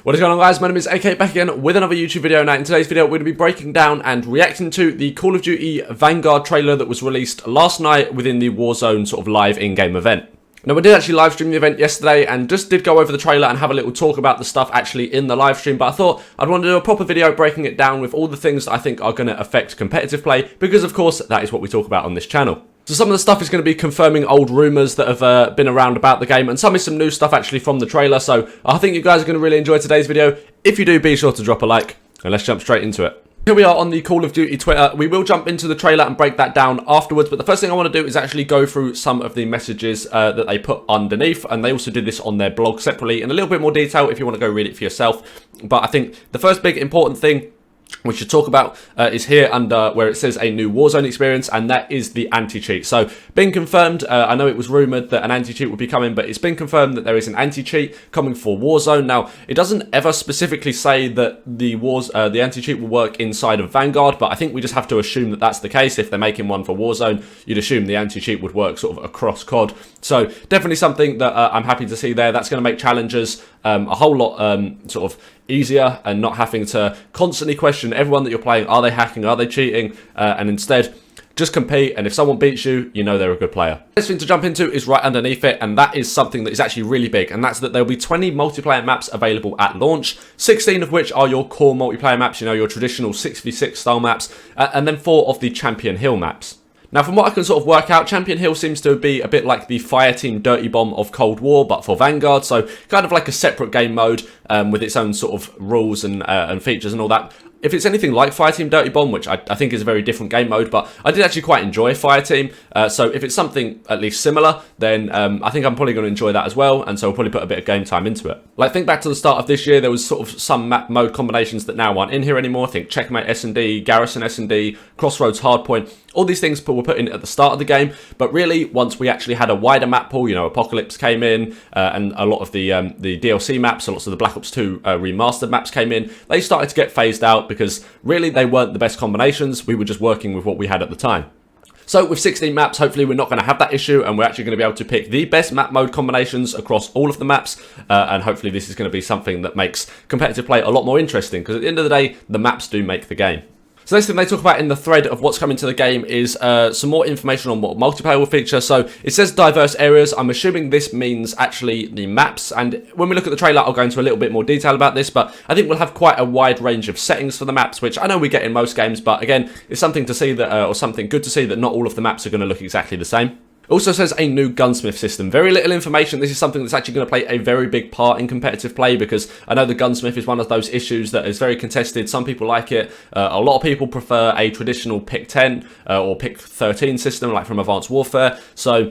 What is going on, guys? My name is AK, back again with another YouTube video. Now in today's video we're going to be breaking down and reacting to the Call of Duty Vanguard trailer that was released last night within the Warzone sort of live in-game event. Now we did actually live stream the event yesterday and just did go over the trailer and have a little talk about the stuff actually in the live stream, but I thought I'd want to do a proper video breaking it down with all the things that I think are going to affect competitive play, because of course that is what we talk about on this channel. So some of the stuff is going to be confirming old rumours that have been around about the game, and some is some new stuff actually from the trailer, so I think you guys are going to really enjoy today's video. If you do, be sure to drop a like, and let's jump straight into it. Here we are on the Call of Duty Twitter. We will jump into the trailer and break that down afterwards, but the first thing I want to do is actually go through some of the messages that they put underneath, and they also did this on their blog separately in a little bit more detail if you want to go read it for yourself. But I think the first big important thing we should talk about is here under where it says a new Warzone experience, and that is the anti-cheat. So, been confirmed, I know it was rumoured that an anti-cheat would be coming, but it's been confirmed that there is an anti-cheat coming for Warzone. Now, it doesn't ever specifically say that the anti-cheat will work inside of Vanguard, but I think we just have to assume that that's the case. If they're making one for Warzone, you'd assume the anti-cheat would work sort of across COD. So, definitely something that I'm happy to see there. That's going to make challengers a whole lot sort of easier, and not having to constantly question everyone that you're playing. Are they hacking? Are they cheating? And instead, just compete, and if someone beats you, you know they're a good player. Next thing to jump into is right underneath it, and that is something that is actually really big, and that's that there'll be 20 multiplayer maps available at launch, 16 of which are your core multiplayer maps, you know, your traditional 6v6 style maps, and then 4 of the Champion Hill maps. Now, from what I can sort of work out, Champion Hill seems to be a bit like the Fireteam Dirty Bomb of Cold War, but for Vanguard, so kind of like a separate game mode with its own sort of rules and features and all that. If it's anything like Fireteam Dirty Bomb, which I think is a very different game mode, but I did actually quite enjoy Fireteam, so if it's something at least similar, then I think I'm probably going to enjoy that as well, and so I'll probably put a bit of game time into it. Like, think back to the start of this year, there was sort of some map mode combinations that now aren't in here anymore. I think Checkmate S&D, Garrison S&D, Crossroads Hardpoint, all these things were put in at the start of the game, but really, once we actually had a wider map pool, you know, Apocalypse came in, and a lot of the DLC maps, and lots of the Black Ops 2 remastered maps came in, they started to get phased out, because really they weren't the best combinations. We were just working with what we had at the time. So with 16 maps, hopefully we're not going to have that issue, and we're actually going to be able to pick the best map mode combinations across all of the maps, and hopefully this is going to be something that makes competitive play a lot more interesting, because at the end of the day, the maps do make the game. So next thing they talk about in the thread of what's coming to the game is some more information on what multiplayer will feature. So it says diverse areas. I'm assuming this means actually the maps. And when we look at the trailer, I'll go into a little bit more detail about this. But I think we'll have quite a wide range of settings for the maps, which I know we get in most games. But again, it's something to see that, or something good to see, that not all of the maps are going to look exactly the same. Also says a new gunsmith system. Very little information. This is something that's actually going to play a very big part in competitive play, because I know the gunsmith is one of those issues that is very contested. Some people like it. A lot of people prefer a traditional pick 10 or pick 13 system, like from Advanced Warfare. So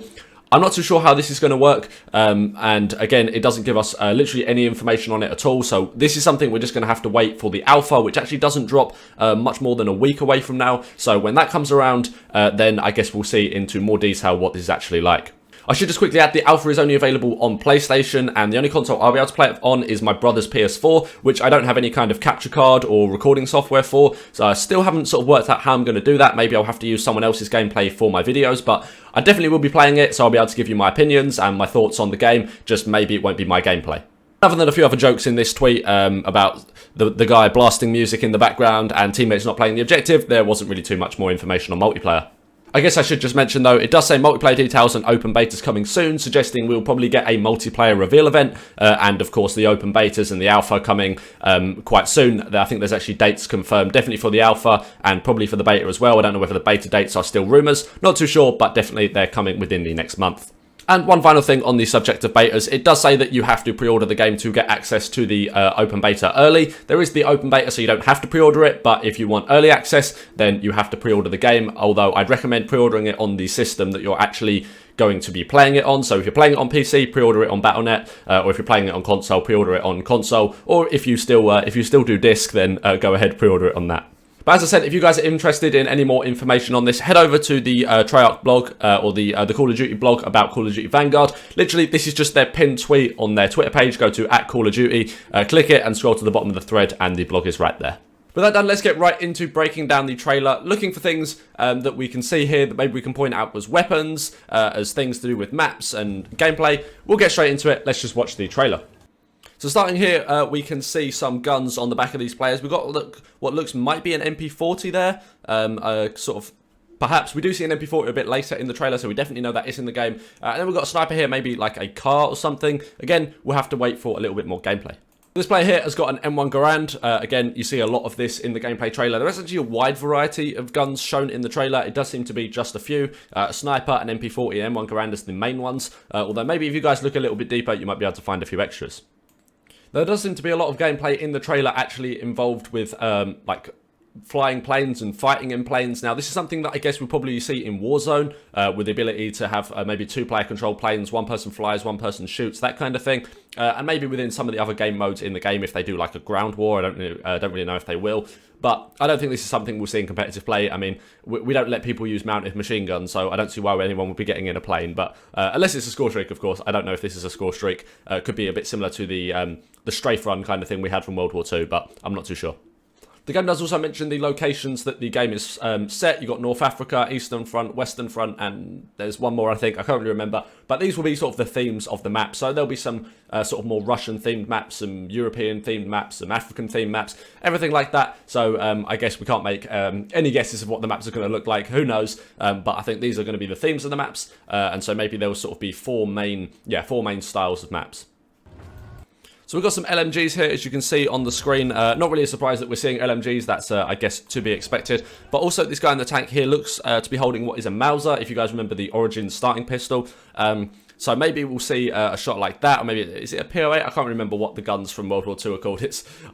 I'm not too sure how this is going to work, and again, it doesn't give us literally any information on it at all, so this is something we're just going to have to wait for the alpha, which actually doesn't drop much more than a week away from now. So when that comes around, then I guess we'll see into more detail what this is actually like. I should just quickly add, the alpha is only available on PlayStation, and the only console I'll be able to play it on is my brother's PS4, which I don't have any kind of capture card or recording software for, so I still haven't sort of worked out how I'm going to do that. Maybe I'll have to use someone else's gameplay for my videos, but I definitely will be playing it, so I'll be able to give you my opinions and my thoughts on the game, just maybe it won't be my gameplay. Other than a few other jokes in this tweet about the guy blasting music in the background and teammates not playing the objective, there wasn't really too much more information on multiplayer. I guess I should just mention though, it does say multiplayer details and open betas coming soon, suggesting we'll probably get a multiplayer reveal event, and of course the open betas and the alpha coming quite soon. I think there's actually dates confirmed, definitely for the alpha and probably for the beta as well. I don't know whether the beta dates are still rumours, not too sure, but definitely they're coming within the next month. And one final thing on the subject of betas, it does say that you have to pre-order the game to get access to the open beta early. There is the open beta, so you don't have to pre-order it, but if you want early access, then you have to pre-order the game, although I'd recommend pre-ordering it on the system that you're actually going to be playing it on. So if you're playing it on PC, pre-order it on Battle.net, or if you're playing it on console, pre-order it on console, or if you still do disc, then go ahead, pre-order it on that. But as I said, if you guys are interested in any more information on this, head over to the Treyarch blog, or the Call of Duty blog about Call of Duty Vanguard. Literally, this is just their pinned tweet on their Twitter page. Go to @CallOfDuty, click it and scroll to the bottom of the thread, and the blog is right there. With that done, let's get right into breaking down the trailer, looking for things that we can see here that maybe we can point out as weapons, as things to do with maps and gameplay. We'll get straight into it. Let's just watch the trailer. So starting here, we can see some guns on the back of these players. We've got what looks might be an MP40 there, sort of. Perhaps we do see an MP40 a bit later in the trailer, so we definitely know that it's in the game. And then we've got a sniper here, maybe like a car or something. Again, we'll have to wait for a little bit more gameplay. This player here has got an M1 Garand. Again, you see a lot of this in the gameplay trailer. There is actually a wide variety of guns shown in the trailer. It does seem to be just a few. A sniper, an MP40, and M1 Garand as the main ones. Although maybe if you guys look a little bit deeper, you might be able to find a few extras. There does seem to be a lot of gameplay in the trailer actually involved with like flying planes and fighting in planes. Now, this is something that I guess we'll probably see in Warzone, with the ability to have maybe 2-player control planes, one person flies, one person shoots, that kind of thing. And maybe within some of the other game modes in the game, if they do like a ground war, I don't really know if they will. But I don't think this is something we'll see in competitive play. I mean, we don't let people use mounted machine guns, so I don't see why anyone would be getting in a plane. But unless it's a score streak, of course. I don't know if this is a score streak. Could be a bit similar to the strafe run kind of thing we had from World War II, but I'm not too sure. The game does also mention the locations that the game is set. You've got North Africa, Eastern Front, Western Front, and there's one more I think. I can't really remember. But these will be sort of the themes of the map. So there'll be some sort of more Russian-themed maps, some European-themed maps, some African-themed maps, everything like that. So I guess we can't make any guesses of what the maps are going to look like. Who knows? But I think these are going to be the themes of the maps. And so maybe there will sort of be four main styles of maps. So we've got some LMGs here, as you can see on the screen. Not really a surprise that we're seeing LMGs. That's, I guess, to be expected. But also, this guy in the tank here looks to be holding what is a Mauser, if you guys remember the Origin starting pistol. So maybe we'll see a shot like that, or maybe, is it a PO8? I can't remember what the guns from World War II are called.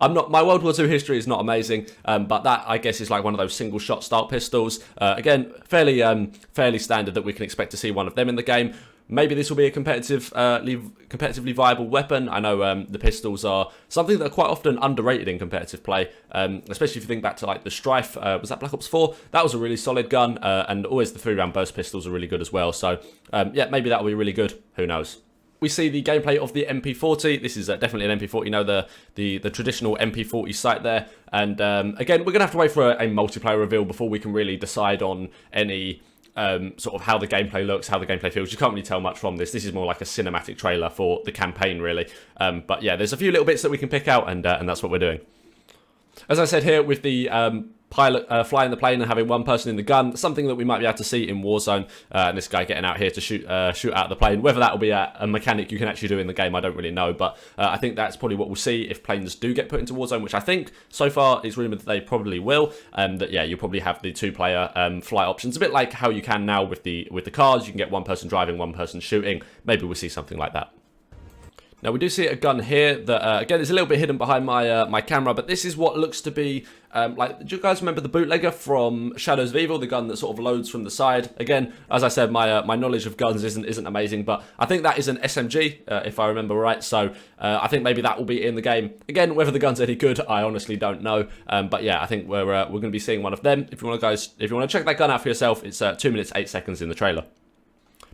My World War II history is not amazing, but that, I guess, is like one of those single shot style pistols. Again, fairly standard that we can expect to see one of them in the game. Maybe this will be a competitively viable weapon. I know the pistols are something that are quite often underrated in competitive play, especially if you think back to like the Strife. Was that Black Ops 4? That was a really solid gun, and always the 3-round burst pistols are really good as well. So yeah, maybe that will be really good. Who knows? We see the gameplay of the MP40. This is definitely an MP40, you know, the traditional MP40 sight there. And again, we're going to have to wait for a multiplayer reveal before we can really decide on any sort of how the gameplay looks, how the gameplay feels. You can't really tell much from this. This is more like a cinematic trailer for the campaign, really. But yeah, there's a few little bits that we can pick out, and that's what we're doing. As I said here, with the pilot flying the plane and having one person in the gun, something that we might be able to see in Warzone, and this guy getting out here to shoot out the plane. Whether that will be a mechanic you can actually do in the game, I don't really know, but I think that's probably what we'll see if planes do get put into Warzone, which I think so far is rumoured that they probably will. That yeah, you'll probably have the 2-player flight options, a bit like how you can now with the cars. You can get one person driving, one person shooting. Maybe we'll see something like that. Now, we do see a gun here that, again, is a little bit hidden behind my camera, but this is what looks to be, like, do you guys remember the bootlegger from Shadows of Evil, the gun that sort of loads from the side? Again, as I said, my knowledge of guns isn't amazing, but I think that is an SMG, if I remember right, so I think maybe that will be in the game. Again, whether the gun's any good, I honestly don't know, but yeah, I think we're going to be seeing one of them. If you want to check that gun out for yourself, it's 2 minutes 8 seconds in the trailer.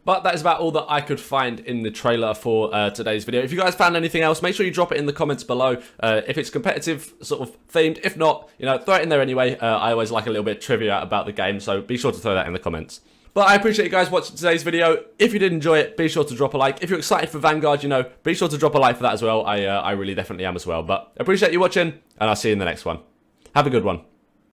But that is about all that I could find in the trailer for today's video. If you guys found anything else, make sure you drop it in the comments below. If it's competitive sort of themed, if not, you know, throw it in there anyway. I always like a little bit of trivia about the game, so be sure to throw that in the comments. But I appreciate you guys watching today's video. If you did enjoy it, be sure to drop a like. If you're excited for Vanguard, you know, be sure to drop a like for that as well. I really definitely am as well. But I appreciate you watching, and I'll see you in the next one. Have a good one.